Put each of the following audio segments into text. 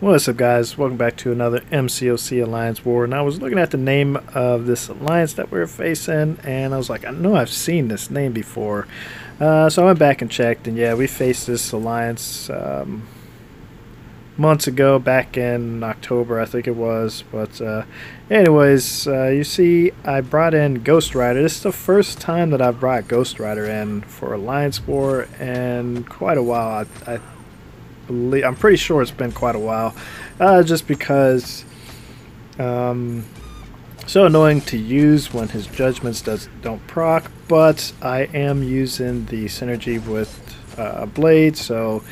What's up, guys? Welcome back to another MCOC Alliance War. And I was looking at the name of this alliance that we're facing, and I was like, I know I've seen this name before. So I went back and checked, and yeah, we faced this alliance months ago, back in October, I think it was. But anyways, you see, I brought in Ghost Rider. This is the first time that I've brought Ghost Rider in for Alliance War in quite a while. I'm pretty sure it's been quite a while, just because so annoying to use when his judgments don't proc, but I am using the synergy with Blade, so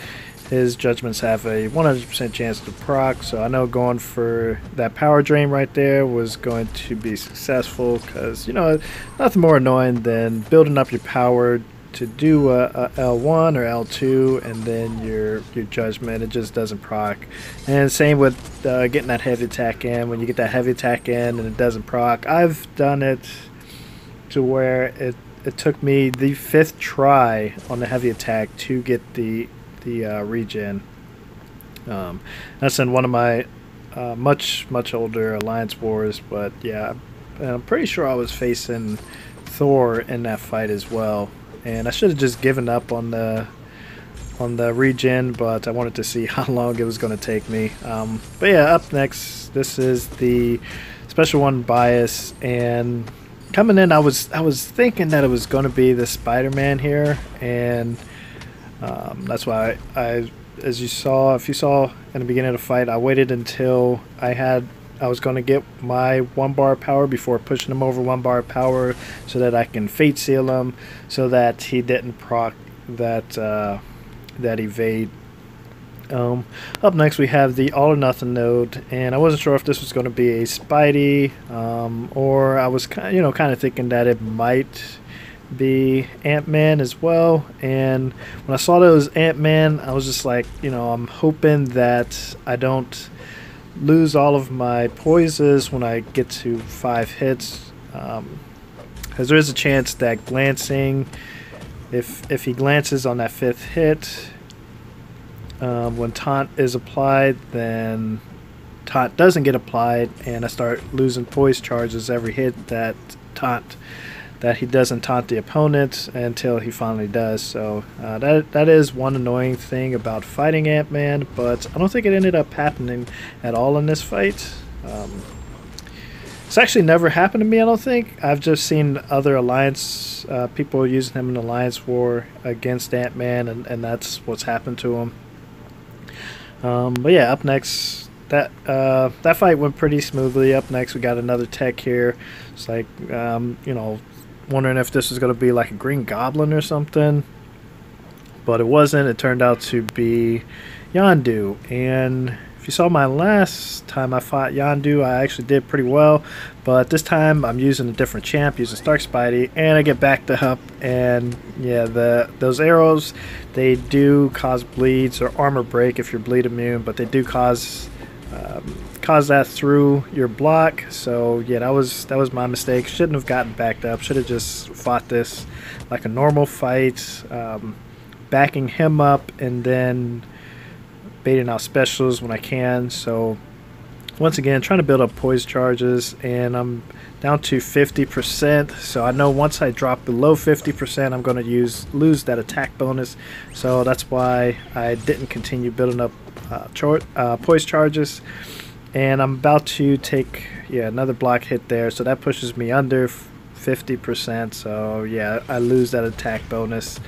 his judgments have a 100% chance to proc, so I know going for that power drain right there was going to be successful, because, you know, nothing more annoying than building up your power to do a L1 or L2 and then your judgment, it just doesn't proc. And same with getting that heavy attack in. When you get that heavy attack in and it doesn't proc, I've done it to where it took me the 5th try on the heavy attack to get the regen. That's in one of my much older Alliance Wars, but yeah, I'm pretty sure I was facing Thor in that fight as well. And I should have just given up on the regen, but I wanted to see how long it was going to take me. But yeah, up next, this is the special one bias, and coming in, I was thinking that it was going to be the Spider-Man here, and that's why if you saw in the beginning of the fight, I waited until I was going to get my 1 bar power before pushing him over 1 bar power, so that I can fate seal him, so that he didn't proc that evade. Up next, we have the all or nothing node, and I wasn't sure if this was going to be a Spidey, or I was kind of thinking that it might be AntMan as well. And when I saw that it was AntMan, I was just like, I'm hoping that I don't lose all of my poises when I get to 5 hits, because there is a chance that glancing, if he glances on that 5th hit, when taunt is applied, then taunt doesn't get applied, and I start losing poise charges every hit that he doesn't taunt the opponent until he finally does. So that is one annoying thing about fighting AntMan, but I don't think it ended up happening at all in this fight. It's actually never happened to me, I don't think. I've just seen other Alliance people using him in Alliance War against AntMan, and that's what's happened to him. But yeah, up next, that fight went pretty smoothly. Up next, we got another tech here. It's like, wondering if this was going to be like a Green Goblin or something, but it wasn't. It turned out to be Yondu, and if you saw my last time I fought Yondu, I actually did pretty well, but this time I'm using a different champ, using Stark Spidey, and I get backed up, and yeah, those arrows, they do cause bleeds or armor break if you're bleed immune, but they do cause that through your block. So yeah, that was my mistake. Shouldn't have gotten backed up. Should have just fought this like a normal fight, backing him up and then baiting out specials when I can. So once again, trying to build up poise charges, and I'm down to 50%. So I know once I drop below 50%, I'm going to lose that attack bonus. So that's why I didn't continue building up poise charges. And I'm about to take another block hit there, so that pushes me under 50%. So yeah, I lose that attack bonus.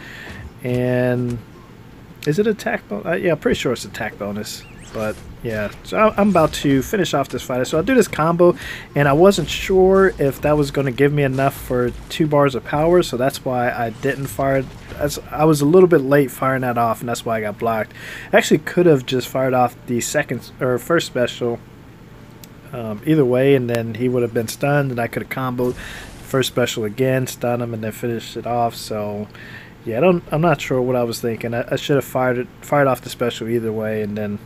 And is it attack bonus? Yeah, I'm pretty sure it's attack bonus. But yeah, so I'm about to finish off this fighter. So I'll do this combo, and I wasn't sure if that was going to give me enough for 2 bars of power, so that's why I didn't fire. I was a little bit late firing that off, and that's why I got blocked. I actually could have just fired off the first special either way, and then he would have been stunned, and I could have comboed first special again, stun him, and then finish it off. So yeah, I'm not sure what I was thinking. I should have fired off the special either way, and then.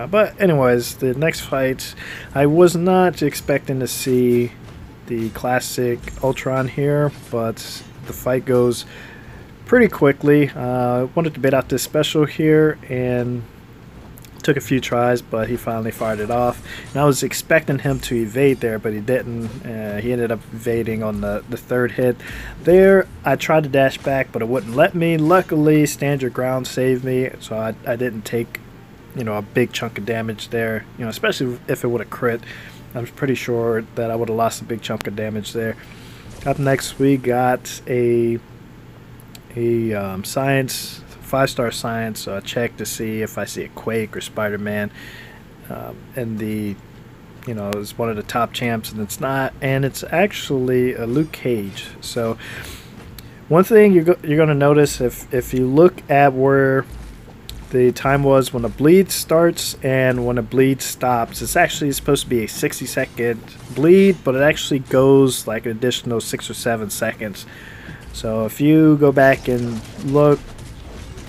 But anyways, the next fight, I was not expecting to see the classic Ultron here, but the fight goes pretty quickly. I wanted to bait out this special here, and Took a few tries, but he finally fired it off. And I was expecting him to evade there, but he didn't. He ended up evading on the third hit. There, I tried to dash back, but it wouldn't let me. Luckily, Stand Your Ground saved me, so I didn't take, you know, a big chunk of damage there. You know, especially if it would have crit. I'm pretty sure that I would have lost a big chunk of damage there. Up next, we got a science. 5-star science check to see if I see a Quake or Spider-Man, and you know, it's one of the top champs, and it's not, and it's actually a Luke Cage. So one thing you're going to notice, if you look at where the time was when a bleed starts and when a bleed stops, it's actually supposed to be a 60-second bleed, but it actually goes like an additional 6 or 7 seconds. So if you go back and look,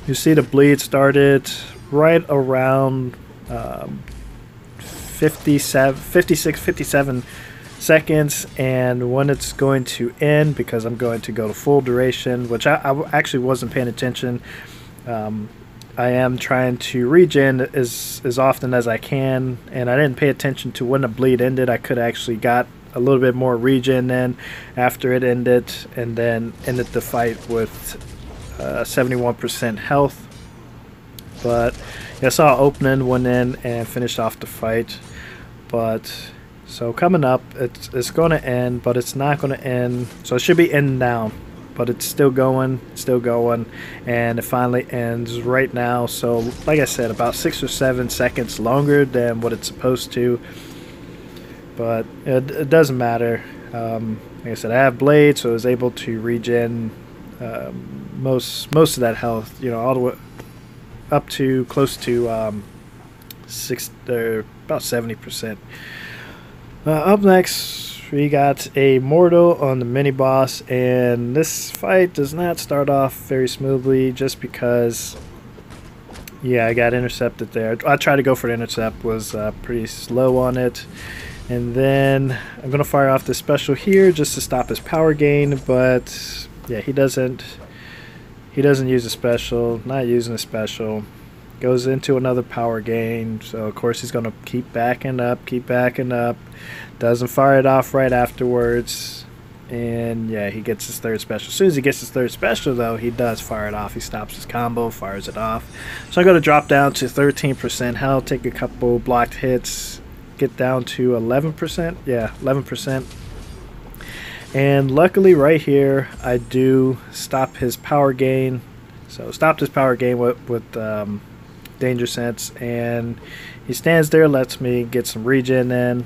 you see the bleed started right around 57 seconds, and when it's going to end, because I'm going to go to full duration, which I actually wasn't paying attention. I am trying to regen as often as I can, and I didn't pay attention to when the bleed ended. I could actually got a little bit more regen then after it ended, and then ended the fight with 71% health. But yeah, I saw opening, went in and finished off the fight. But so coming up, it's going to end, but it's not going to end. So it should be ending now, but it's still going, and it finally ends right now. So like I said, about 6 or 7 seconds longer than what it's supposed to, but it doesn't matter. Like I said, I have blade, so I was able to regen most of that health, you know, all the way up to close to about 70%. Up next, we got a Mortal on the mini boss, and this fight does not start off very smoothly, just because, yeah, I got intercepted there. I tried to go for the intercept, was pretty slow on it. And then I'm gonna fire off the special here just to stop his power gain, but yeah, he doesn't use a special, not using a special. Goes into another power gain, so of course he's gonna keep backing up. Doesn't fire it off right afterwards, and yeah, he gets his third special. As soon as he gets his third special, though, he does fire it off. He stops his combo, fires it off. So I'm gonna drop down to 13% health, take a couple blocked hits, get down to 11%. Yeah, 11%. And luckily right here, I do stop his power gain. So stopped his power gain with Danger Sense, and he stands there, lets me get some regen in,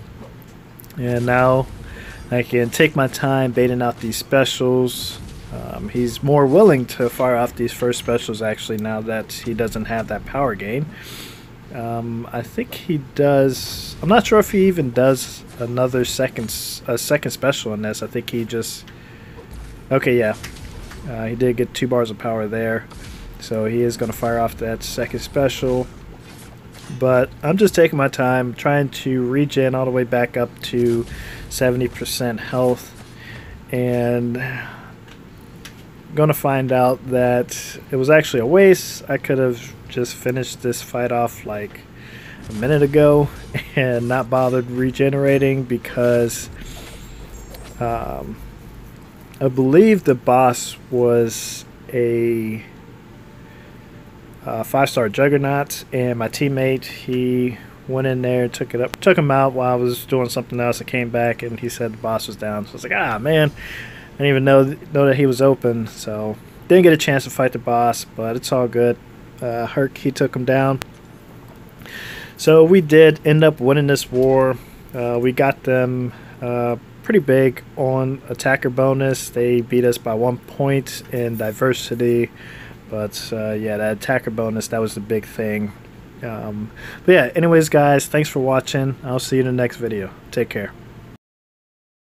and now I can take my time baiting out these specials. He's more willing to fire off these first specials actually now that he doesn't have that power gain. I think he does. I'm not sure if he even does another second special in this. I think he just. Okay, yeah, he did get 2 bars of power there, so he is going to fire off that second special. But I'm just taking my time, trying to regen all the way back up to 70% health, and going to find out that it was actually a waste. I could have just finished this fight off like a minute ago and not bothered regenerating, because I believe the boss was a 5-star Juggernaut, and my teammate, he went in there, took him out while I was doing something else. I came back and he said the boss was down. So I was like, ah man, I didn't even know that he was open. So didn't get a chance to fight the boss, but it's all good. Herc, he took him down. So we did end up winning this war. We got them pretty big on attacker bonus. They beat us by 1 point in diversity, but yeah, that attacker bonus, that was the big thing. But yeah, anyways guys, thanks for watching. I'll see you in the next video. Take care.